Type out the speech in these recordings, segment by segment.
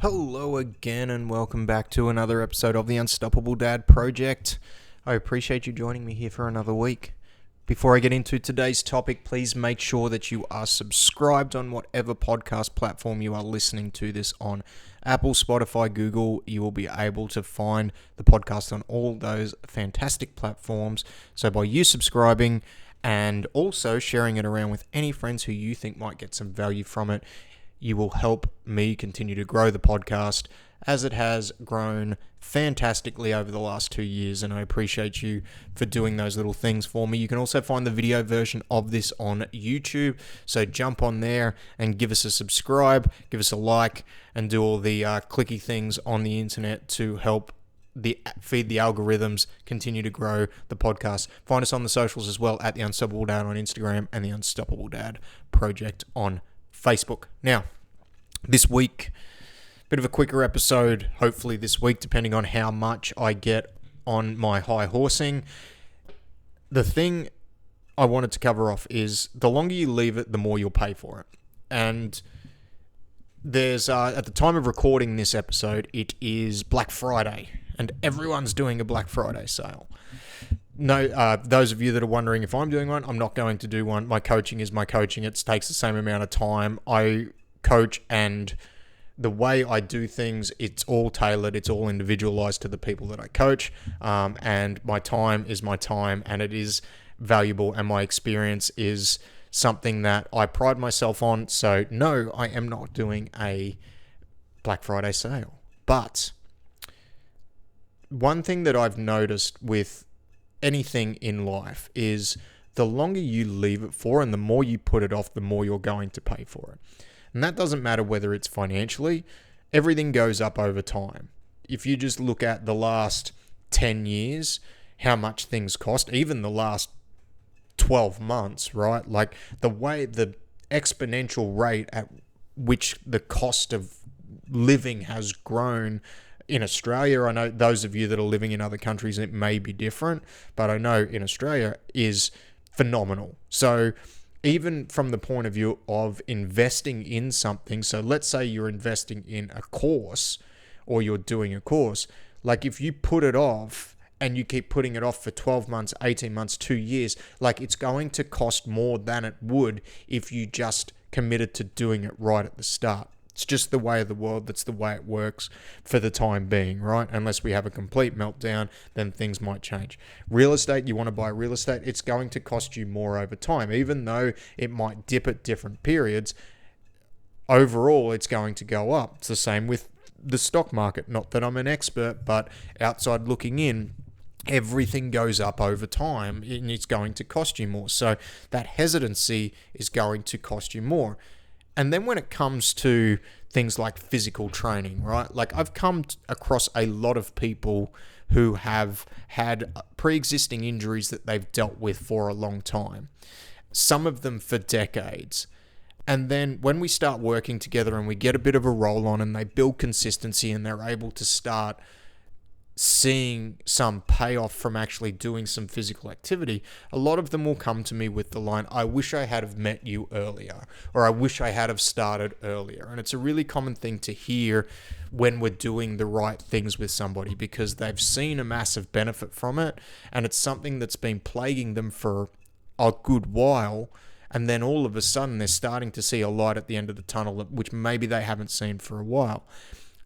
Hello again, and welcome back to another episode of the Unstoppable Dad Project. I appreciate you joining me here for another week. Before I get into today's topic, please make sure that you are subscribed on whatever podcast platform you are listening to this on. Apple, Spotify, Google, you will be able to find the podcast on all those fantastic platforms. So by you subscribing and also sharing it around with any friends who you think might get some value from it, you will help me continue to grow the podcast as it has grown fantastically over the last 2 years, and I appreciate you for doing those little things for me. You can also find the video version of this on YouTube, so jump on there and give us a subscribe, give us a like, and do all the clicky things on the internet to help feed the algorithms, continue to grow the podcast. Find us on the socials as well at The Unstoppable Dad on Instagram and The Unstoppable Dad Project on Facebook. Now, this week, bit of a quicker episode, hopefully this week, depending on how much I get on my high horsing. The thing I wanted to cover off is the longer you leave it, the more you'll pay for it. And there's, at the time of recording this episode, it is Black Friday, and everyone's doing a Black Friday sale. No, those of you that are wondering if I'm doing one, I'm not going to do one. My coaching is my coaching. It takes the same amount of time. I coach, and the way I do things, it's all tailored. It's all individualized to the people that I coach. And my time is my time, and it is valuable, and my experience is something that I pride myself on. So no, I am not doing a Black Friday sale. But one thing that I've noticed with anything in life is the longer you leave it for and the more you put it off, the more you're going to pay for it. And that doesn't matter whether it's financially. Everything goes up over time. If you just look at the last 10 years, how much things cost, even the last 12 months, right? Like the exponential rate at which the cost of living has grown in Australia. I know those of you that are living in other countries, it may be different, but I know in Australia is phenomenal. So even from the point of view of investing in something, so let's say you're investing in a course or you're doing a course, like if you put it off and you keep putting it off for 12 months, 18 months, 2 years, like it's going to cost more than it would if you just committed to doing it right at the start. It's just the way of the world. That's the way it works for the time being, right? Unless we have a complete meltdown, then things might change. Real estate, you want to buy real estate, it's going to cost you more over time. Even though it might dip at different periods, overall, it's going to go up. It's the same with the stock market. Not that I'm an expert, but outside looking in, everything goes up over time and it's going to cost you more. So that hesitancy is going to cost you more. And then when it comes to things like physical training, right? Like I've come across a lot of people who have had pre-existing injuries that they've dealt with for a long time. Some of them for decades. And then when we start working together and we get a bit of a roll on and they build consistency and they're able to start seeing some payoff from actually doing some physical activity, a lot of them will come to me with the line, I wish I had have met you earlier, or I wish I had have started earlier. And it's a really common thing to hear when we're doing the right things with somebody because they've seen a massive benefit from it and it's something that's been plaguing them for a good while. And then all of a sudden they're starting to see a light at the end of the tunnel, which maybe they haven't seen for a while.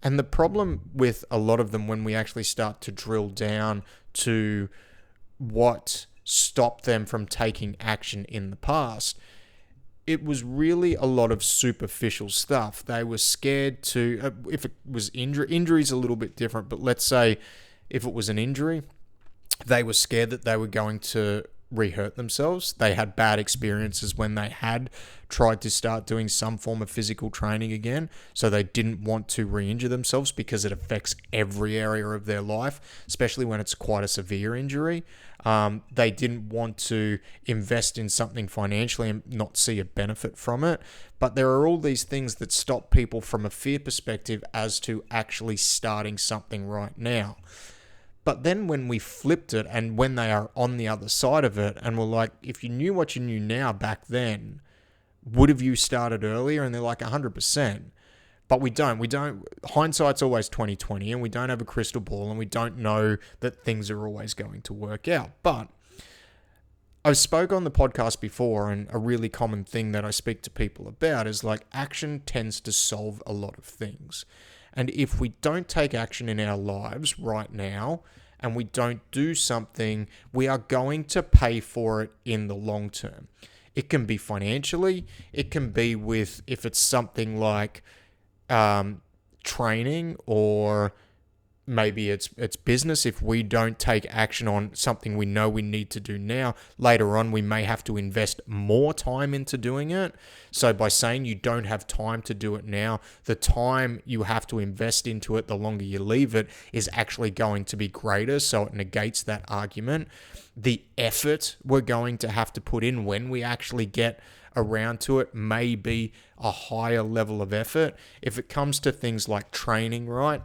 And the problem with a lot of them when we actually start to drill down to what stopped them from taking action in the past, it was really a lot of superficial stuff. They were scared to, if it was injury's a little bit different, but let's say if it was an injury, they were scared that they were going to re-hurt themselves. They had bad experiences when they had tried to start doing some form of physical training again, so they didn't want to re-injure themselves because it affects every area of their life, especially when it's quite a severe injury. They didn't want to invest in something financially and not see a benefit from it. But there are all these things that stop people from a fear perspective as to actually starting something right now. But then when we flipped it and when they are on the other side of it and we're like, if you knew what you knew now back then, would have you started earlier? And they're like 100%. But we don't, hindsight's always 2020, and we don't have a crystal ball, and we don't know that things are always going to work out. But I've spoke on the podcast before, and a really common thing that I speak to people about is like action tends to solve a lot of things. And if we don't take action in our lives right now, and we don't do something, we are going to pay for it in the long term. It can be financially, it can be with, if it's something like training, or maybe it's business. If we don't take action on something we know we need to do now, later on we may have to invest more time into doing it. So by saying you don't have time to do it now, the time you have to invest into it, the longer you leave it, is actually going to be greater. So it negates that argument. The effort we're going to have to put in when we actually get around to it may be a higher level of effort. If it comes to things like training, right,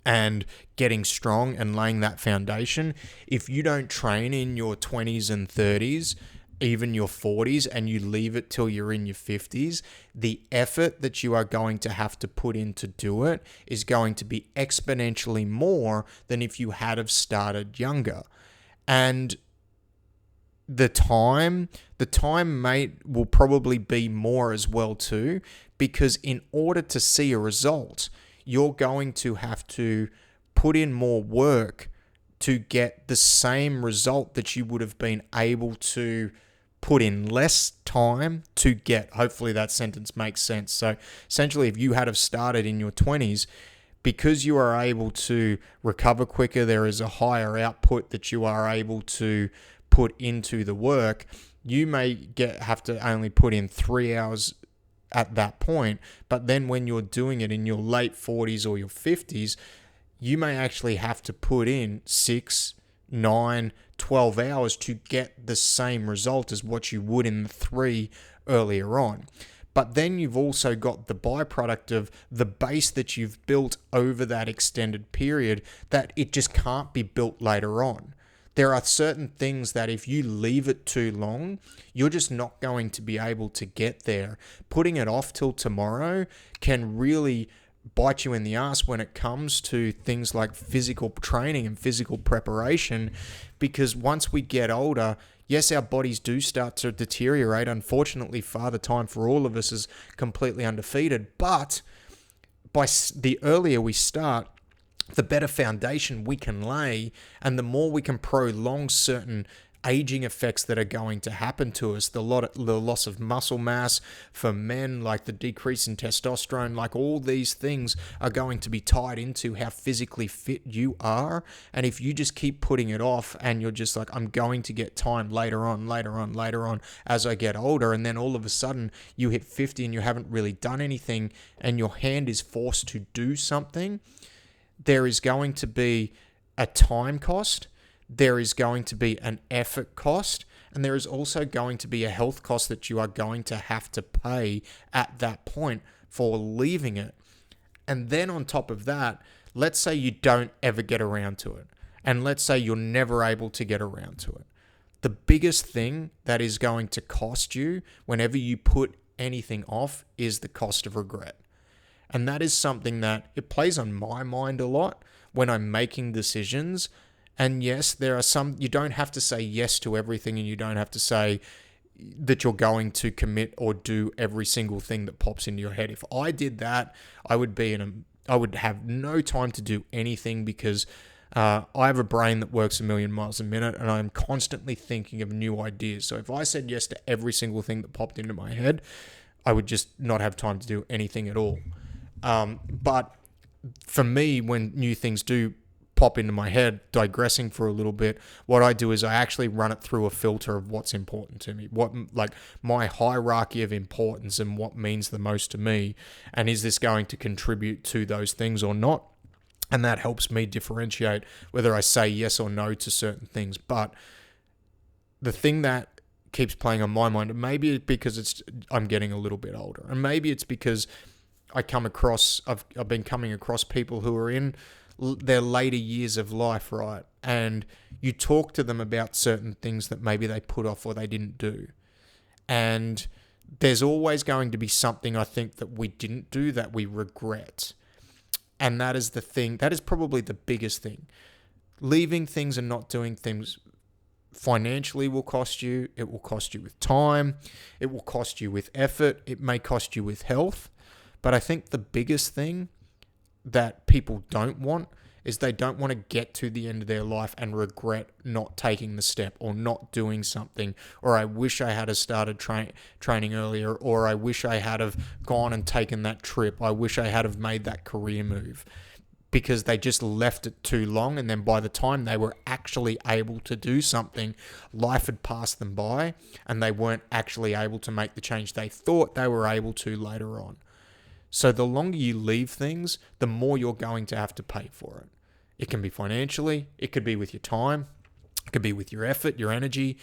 and getting strong and laying that foundation, if you don't train in your 20s and 30s, even your 40s, and you leave it till you're in your 50s, the effort that you are going to have to put in to do it is going to be exponentially more than if you had have started younger. And the time will probably be more as well too, because in order to see a result, you're going to have to put in more work to get the same result that you would have been able to put in less time to get. Hopefully that sentence makes sense. So essentially, if you had have started in your 20s, because you are able to recover quicker, there is a higher output that you are able to put into the work. You may have to only put in 3 hours at that point, but then when you're doing it in your late 40s or your 50s, you may actually have to put in 6, 9, 12 hours to get the same result as what you would in the 3 earlier on. But then you've also got the byproduct of the base that you've built over that extended period, that it just can't be built later on. There are certain things that if you leave it too long, you're just not going to be able to get there. Putting it off till tomorrow can really bite you in the ass when it comes to things like physical training and physical preparation, because once we get older, yes, our bodies do start to deteriorate. Unfortunately, Father Time for all of us is completely undefeated, but by the earlier we start, the better foundation we can lay, and the more we can prolong certain aging effects that are going to happen to us, the loss of muscle mass for men, like the decrease in testosterone, like all these things are going to be tied into how physically fit you are. And if you just keep putting it off and you're just like, I'm going to get time later on as I get older, and then all of a sudden you hit 50 and you haven't really done anything and your hand is forced to do something, there is going to be a time cost, there is going to be an effort cost, and there is also going to be a health cost that you are going to have to pay at that point for leaving it. And then on top of that, let's say you don't ever get around to it, and let's say you're never able to get around to it. The biggest thing that is going to cost you whenever you put anything off is the cost of regret. And that is something that it plays on my mind a lot when I'm making decisions. And yes, there are some, you don't have to say yes to everything, and you don't have to say that you're going to commit or do every single thing that pops into your head. If I did that, I would have no time to do anything, because I have a brain that works 1,000,000 miles a minute, and I'm constantly thinking of new ideas. So if I said yes to every single thing that popped into my head, I would just not have time to do anything at all. But for me, when new things do pop into my head, digressing for a little bit, what I do is I actually run it through a filter of what's important to me, what, like, my hierarchy of importance and what means the most to me, and is this going to contribute to those things or not? And that helps me differentiate whether I say yes or no to certain things. But the thing that keeps playing on my mind, and maybe it's because I'm getting a little bit older, and maybe it's because I've been coming across people who are in their later years of life, right? And you talk to them about certain things that maybe they put off or they didn't do. And there's always going to be something I think that we didn't do that we regret. And that is the thing, that is probably the biggest thing. Leaving things and not doing things financially will cost you. It will cost you with time. It will cost you with effort. It may cost you with health. But I think the biggest thing that people don't want is they don't want to get to the end of their life and regret not taking the step or not doing something, or I wish I had started training earlier, or I wish I had have gone and taken that trip. I wish I had have made that career move, because they just left it too long, and then by the time they were actually able to do something, life had passed them by and they weren't actually able to make the change they thought they were able to later on. So the longer you leave things, the more you're going to have to pay for it. It can be financially, it could be with your time, it could be with your effort, your energy,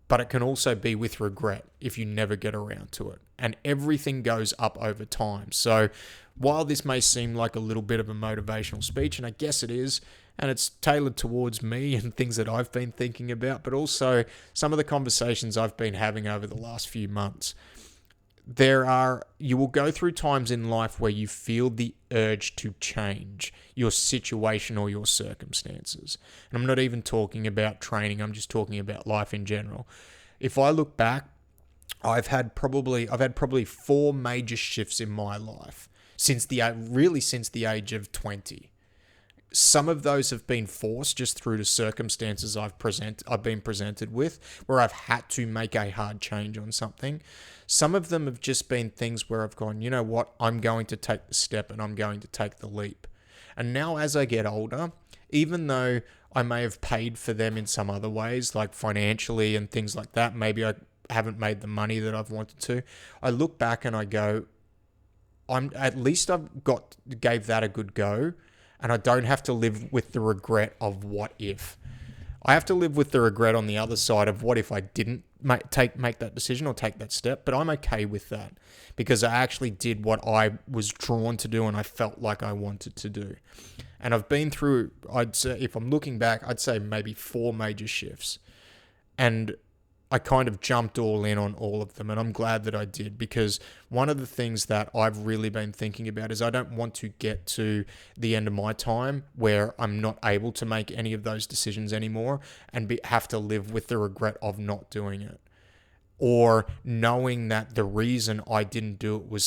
but it can also be with regret if you never get around to it. And everything goes up over time. So while this may seem like a little bit of a motivational speech, and I guess it is, and it's tailored towards me and things that I've been thinking about, but also some of the conversations I've been having over the last few months, you will go through times in life where you feel the urge to change your situation or your circumstances. And I'm not even talking about training, I'm just talking about life in general. If I look back, I've had probably 4 major shifts in my life since the age of 20. Some of those have been forced just through the circumstances I've been presented with, where I've had to make a hard change on something. Some of them have just been things where I've gone, you know what, I'm going to take the step and I'm going to take the leap. And now as I get older, even though I may have paid for them in some other ways, like financially and things like that, maybe I haven't made the money that I've wanted to, I look back and I go, at least I've gave that a good go. And I don't have to live with the regret of what if. I have to live with the regret on the other side of what if I didn't make that decision or take that step, but I'm okay with that because I actually did what I was drawn to do and I felt like I wanted to do. And I've been through, I'd say, if I'm looking back, I'd say maybe 4 major shifts. And I kind of jumped all in on all of them, and I'm glad that I did, because one of the things that I've really been thinking about is I don't want to get to the end of my time where I'm not able to make any of those decisions anymore and have to live with the regret of not doing it, or knowing that the reason I didn't do it was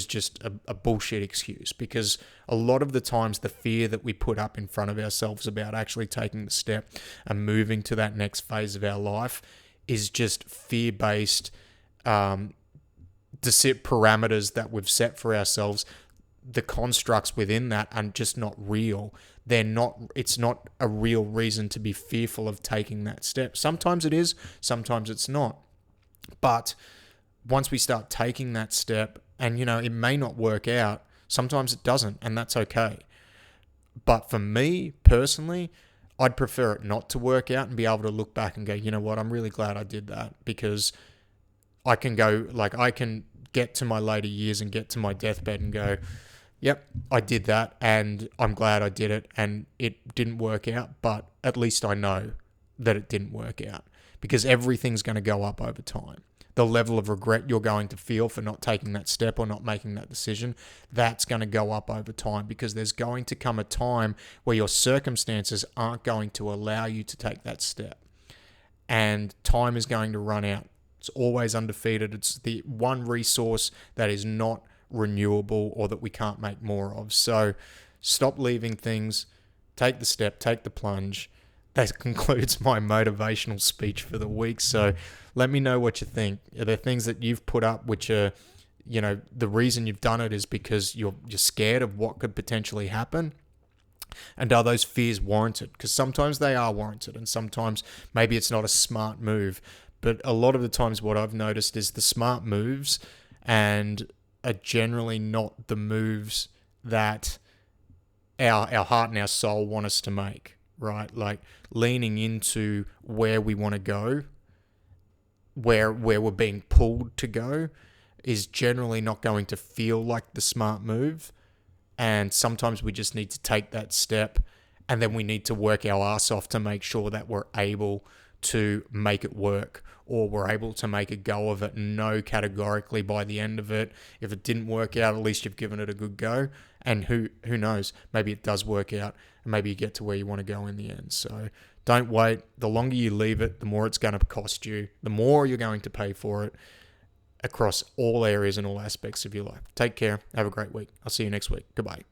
just a bullshit excuse. Because a lot of the times the fear that we put up in front of ourselves about actually taking the step and moving to that next phase of our life is just fear-based parameters that we've set for ourselves. The constructs within that are just not real. It's not a real reason to be fearful of taking that step. Sometimes it is, sometimes it's not. But once we start taking that step, and it may not work out, sometimes it doesn't, and that's okay. But for me personally, I'd prefer it not to work out and be able to look back and go, you know what, I'm really glad I did that, because I can get to my later years and get to my deathbed and go, yep, I did that and I'm glad I did it and it didn't work out, but at least I know that it didn't work out, because everything's going to go up over time. The level of regret you're going to feel for not taking that step or not making that decision, that's going to go up over time, because there's going to come a time where your circumstances aren't going to allow you to take that step. And time is going to run out. It's always undefeated. It's the one resource that is not renewable or that we can't make more of. So stop leaving things, take the step, take the plunge. That concludes my motivational speech for the week. So let me know what you think. Are there things that you've put up which are, the reason you've done it is because you're scared of what could potentially happen? And are those fears warranted? Because sometimes they are warranted, and sometimes maybe it's not a smart move. But a lot of the times what I've noticed is the smart moves and are generally not the moves that our heart and our soul want us to make. Right? Like leaning into where we want to go, where we're being pulled to go, is generally not going to feel like the smart move. And sometimes we just need to take that step, and then we need to work our ass off to make sure that we're able to make it work, or were able to make a go of it and know categorically by the end of it, if it didn't work out, at least you've given it a good go. And who knows, maybe it does work out and maybe you get to where you want to go in the end. So don't wait. The longer you leave it, the more it's going to cost you, the more you're going to pay for it across all areas and all aspects of your life. Take care. Have a great week. I'll see you next week. Goodbye.